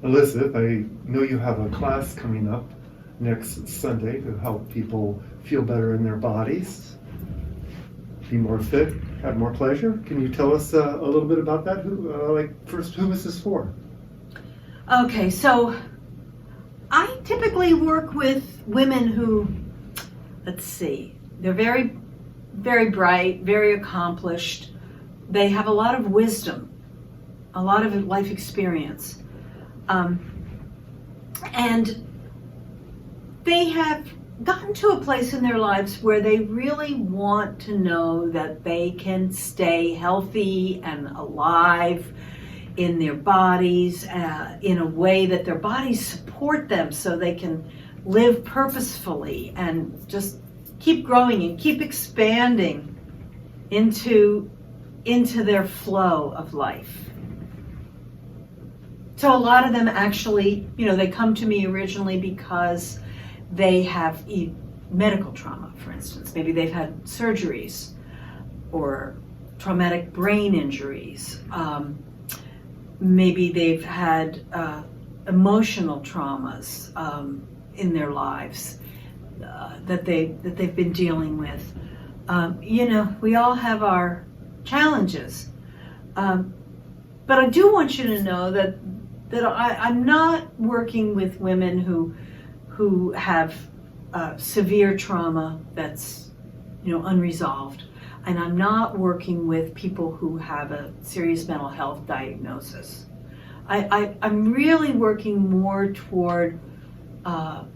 Elizabeth, I know you have a class coming up next Sunday to help people feel better in their bodies, be more fit, have more pleasure. Can you tell us a little bit about that? First, who is this for? Okay, so I typically work with women who, let's see, they're very, very bright, very accomplished. They have a lot of wisdom, a lot of life experience. And they have gotten to a place in their lives where they really want to know that they can stay healthy and alive in their bodies in a way that their bodies support them so they can live purposefully and just keep growing and keep expanding into their flow of life. So a lot of them actually, they come to me originally because they have medical trauma, for instance. Maybe they've had surgeries or traumatic brain injuries. Maybe they've had emotional traumas in their lives that they've been dealing with. We all have our challenges. But I do want you to know that I'm not working with women who have severe trauma that's unresolved, and I'm not working with people who have a serious mental health diagnosis. I'm really working more toward all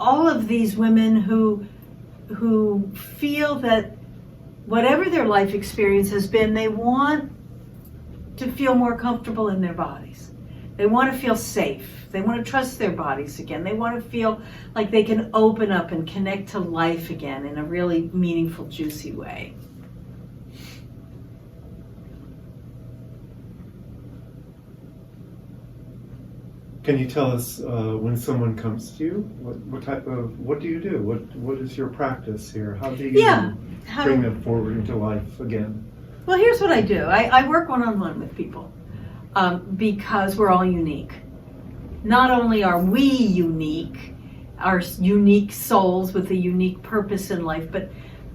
of these women who feel that whatever their life experience has been, they want to feel more comfortable in their bodies. They want to feel safe. They want to trust their bodies again. They want to feel like they can open up and connect to life again in a really meaningful, juicy way. Can you tell us when someone comes to you, what do you do? What is your practice here? How do you bring them forward into life again? Well, here's what I do. I work one-on-one with people because we're all unique. Not only are we unique, our unique souls with a unique purpose in life, but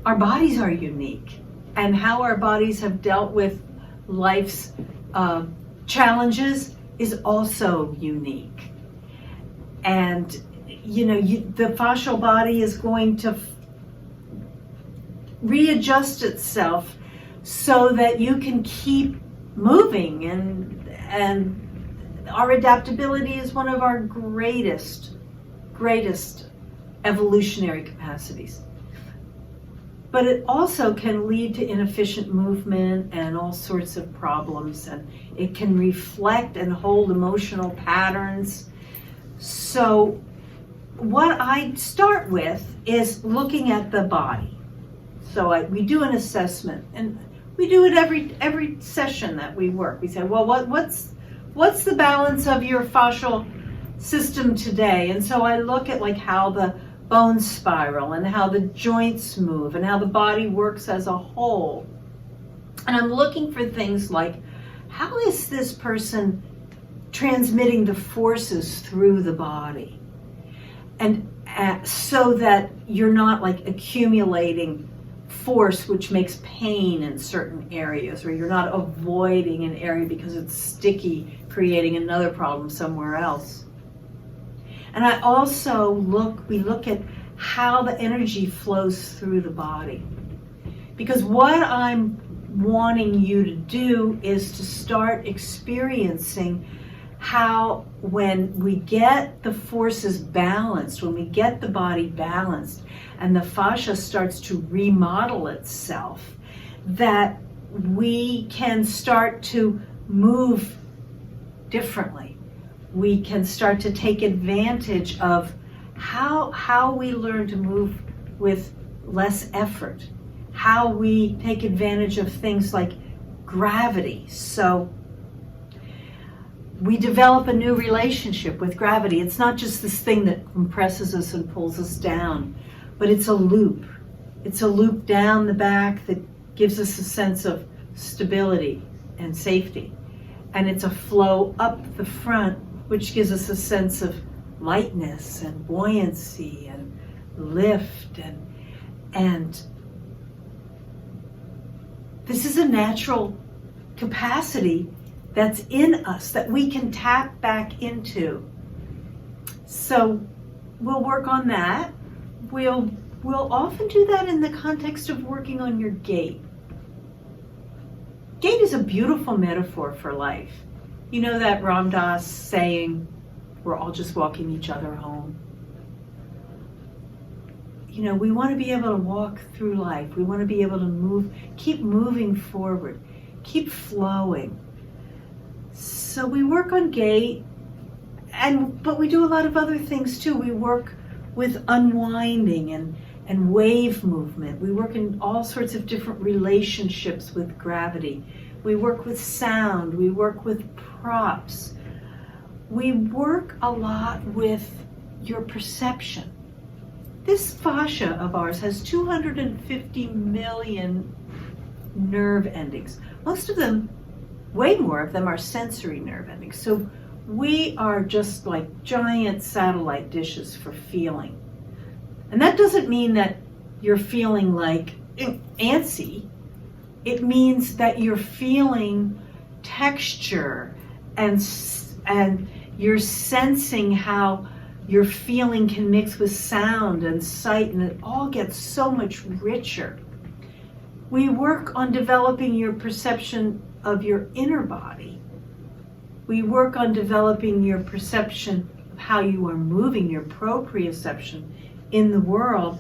our bodies are unique. And how our bodies have dealt with life's challenges is also unique. And, the fascial body is going to readjust itself so that you can keep moving, and our adaptability is one of our greatest evolutionary capacities. But it also can lead to inefficient movement and all sorts of problems, and it can reflect and hold emotional patterns. So what I start with is looking at the body. So we do an assessment, and we do it every session that we work. We say, well, what's the balance of your fascial system today? And so I look at how the bones spiral and how the joints move and how the body works as a whole. And I'm looking for things like, how is this person transmitting the forces through the body? And so that you're not accumulating force which makes pain in certain areas, or you're not avoiding an area because it's sticky, creating another problem somewhere else. And I also we look at how the energy flows through the body. Because what I'm wanting you to do is to start experiencing how when we get the forces balanced, when we get the body balanced, and the fascia starts to remodel itself, that we can start to move differently. We can start to take advantage of how we learn to move with less effort, how we take advantage of things like gravity. So we develop a new relationship with gravity. It's not just this thing that compresses us and pulls us down, but it's a loop. It's a loop down the back that gives us a sense of stability and safety. And it's a flow up the front, which gives us a sense of lightness and buoyancy and lift, and this is a natural capacity that's in us that we can tap back into. So we'll work on that. We'll often do that in the context of working on your gait. Gait is a beautiful metaphor for life. You know that Ram Dass saying, we're all just walking each other home. You know, we want to be able to walk through life. We want to be able to move, keep moving forward, keep flowing. So we work on gait, but we do a lot of other things too. We work with unwinding and wave movement. We work in all sorts of different relationships with gravity. We work with sound. We work with props. We work a lot with your perception. This fascia of ours has 250 million nerve endings. Most of them, way more of them, are sensory nerve endings. So we are just like giant satellite dishes for feeling. And that doesn't mean that you're feeling like antsy. It means that you're feeling texture and you're sensing how your feeling can mix with sound and sight, and it all gets so much richer. We work on developing your perception of your inner body. We work on developing your perception of how you are moving, your proprioception in the world.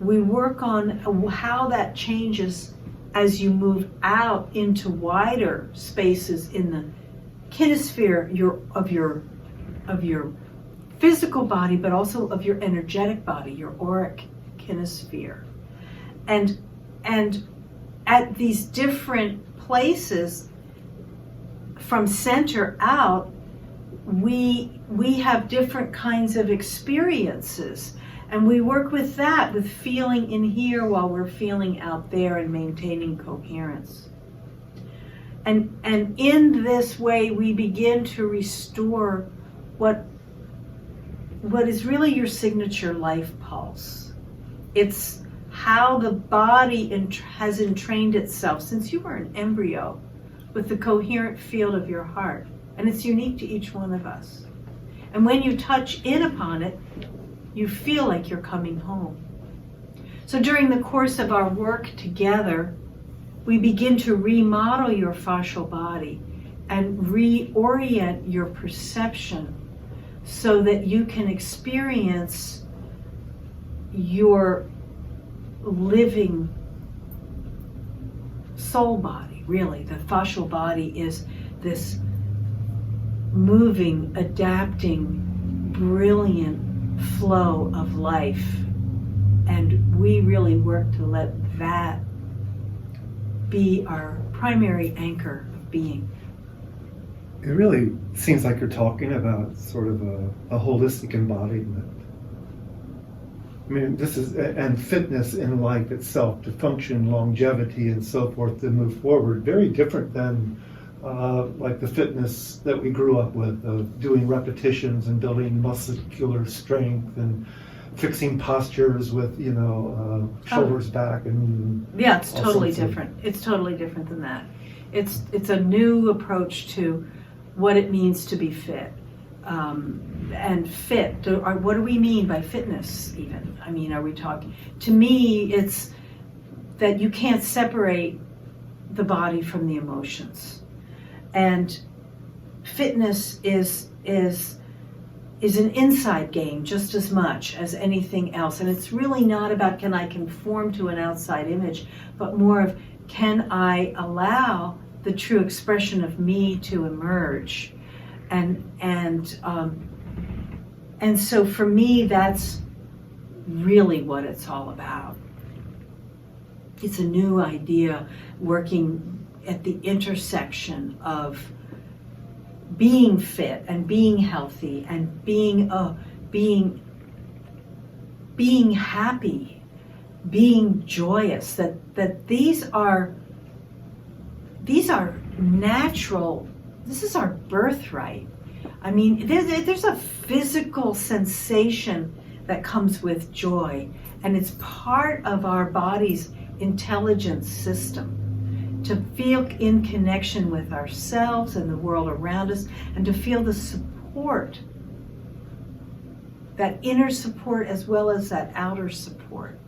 We work on how that changes as you move out into wider spaces in the kinesphere of your physical body, but also of your energetic body, your auric kinesphere. And at these different places, from center out, we have different kinds of experiences. And we work with that, with feeling in here while we're feeling out there and maintaining coherence. And in this way, we begin to restore what is really your signature life pulse. It's how the body has entrained itself since you were an embryo with the coherent field of your heart. And it's unique to each one of us. And when you touch in upon it, you feel like you're coming home. So during the course of our work together, we begin to remodel your fascial body and reorient your perception so that you can experience your living soul body, really. The fascial body is this moving, adapting, brilliant flow of life. And we really work to let that be our primary anchor of being. It really seems like you're talking about sort of a holistic embodiment. I mean, this is, and fitness in life itself, to function, longevity, and so forth, to move forward, very different than like the fitness that we grew up with, of doing repetitions and building muscular strength and fixing postures with, shoulders back and yeah, it's totally different. It's totally different than that. It's a new approach to what it means to be fit. And fit, what do we mean by fitness even? I mean, are we talking, to me, it's that you can't separate the body from the emotions. And fitness is an inside game just as much as anything else. And it's really not about can I conform to an outside image, but more of can I allow the true expression of me to emerge. And so for me, that's really what it's all about. It's a new idea working at the intersection of being fit and being healthy and being happy, being joyous. That these are natural. This is our birthright. I mean, there's a physical sensation that comes with joy, and it's part of our body's intelligence system to feel in connection with ourselves and the world around us, and to feel the support, that inner support as well as that outer support.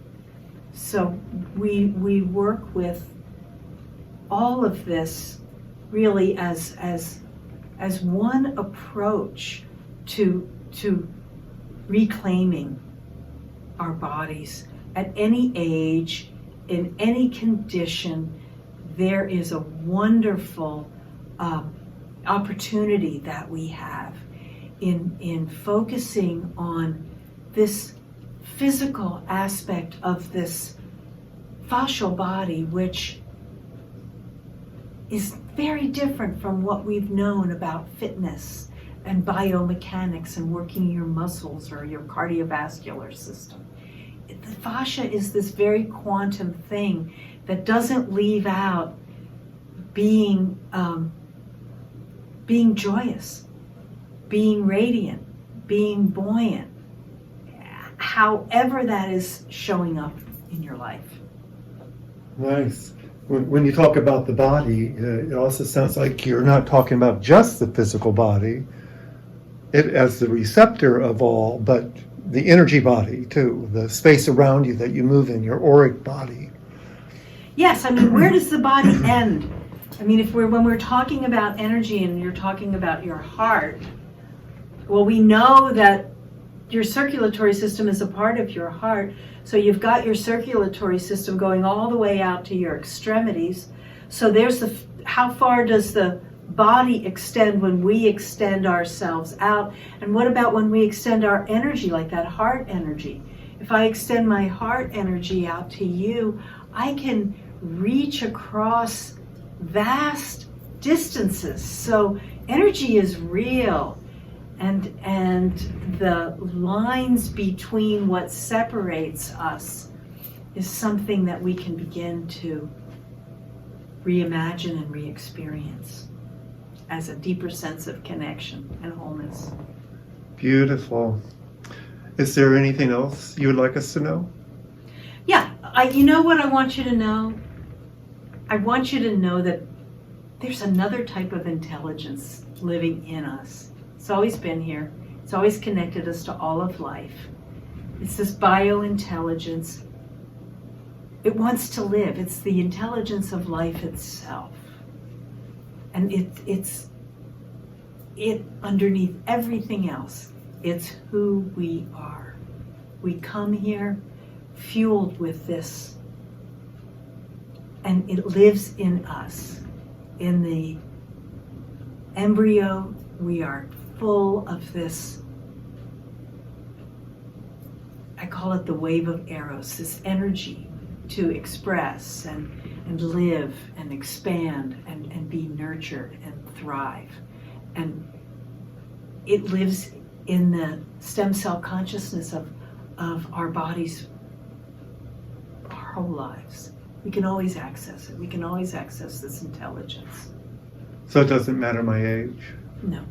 So we work with all of this really as one approach to reclaiming our bodies. At any age, in any condition, there is a wonderful opportunity that we have in focusing on this physical aspect of this fascial body, which is very different from what we've known about fitness and biomechanics and working your muscles or your cardiovascular system. The fascia is this very quantum thing that doesn't leave out being joyous, being radiant, being buoyant, however that is showing up in your life. Nice. When you talk about the body, it also sounds like you're not talking about just the physical body, it as the receptor of all, but the energy body too, the space around you that you move in, your auric body. Yes, I mean, where does the body end? I mean, when we're talking about energy and you're talking about your heart, well, we know that your circulatory system is a part of your heart. So you've got your circulatory system going all the way out to your extremities. So there's how far does the body extend when we extend ourselves out? And what about when we extend our energy, like that heart energy? If I extend my heart energy out to you, I can reach across vast distances. So energy is real. And the lines between what separates us is something that we can begin to reimagine and re-experience as a deeper sense of connection and wholeness. Beautiful. Is there anything else you would like us to know? Yeah, you know what I want you to know? I want you to know that there's another type of intelligence living in us. It's always been here. It's always connected us to all of life. It's this biointelligence. It wants to live. It's the intelligence of life itself. And it's underneath everything else. It's who we are. We come here fueled with this. And it lives in us. In the embryo, we are full of this, I call it the wave of Eros, this energy to express and live and expand and be nurtured and thrive. And it lives in the stem cell consciousness of our bodies our whole lives. We can always access it. We can always access this intelligence. So it doesn't matter my age? No.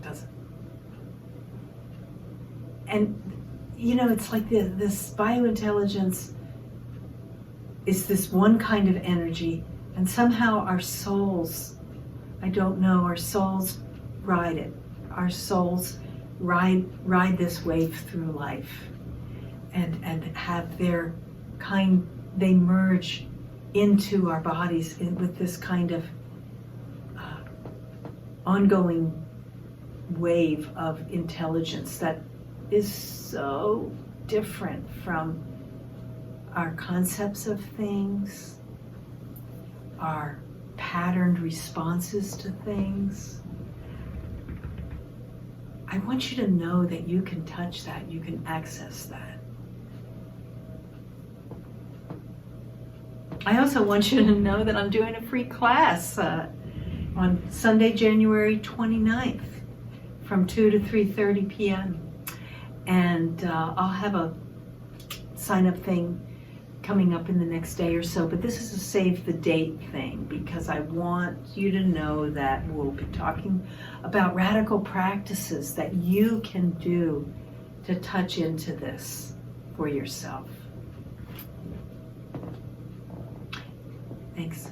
Doesn't. And you know, it's like this biointelligence is this one kind of energy, and somehow our souls, I don't know, our souls ride it. Our souls ride this wave through life and have their kind, they merge into our bodies with this kind of ongoing wave of intelligence that is so different from our concepts of things, our patterned responses to things. I want you to know that you can touch that, you can access that. I also want you to know that I'm doing a free class on Sunday, January 29th from 2 to 3:30 p.m. And I'll have a sign-up thing coming up in the next day or so, but this is a save the date thing because I want you to know that we'll be talking about radical practices that you can do to touch into this for yourself. Thanks.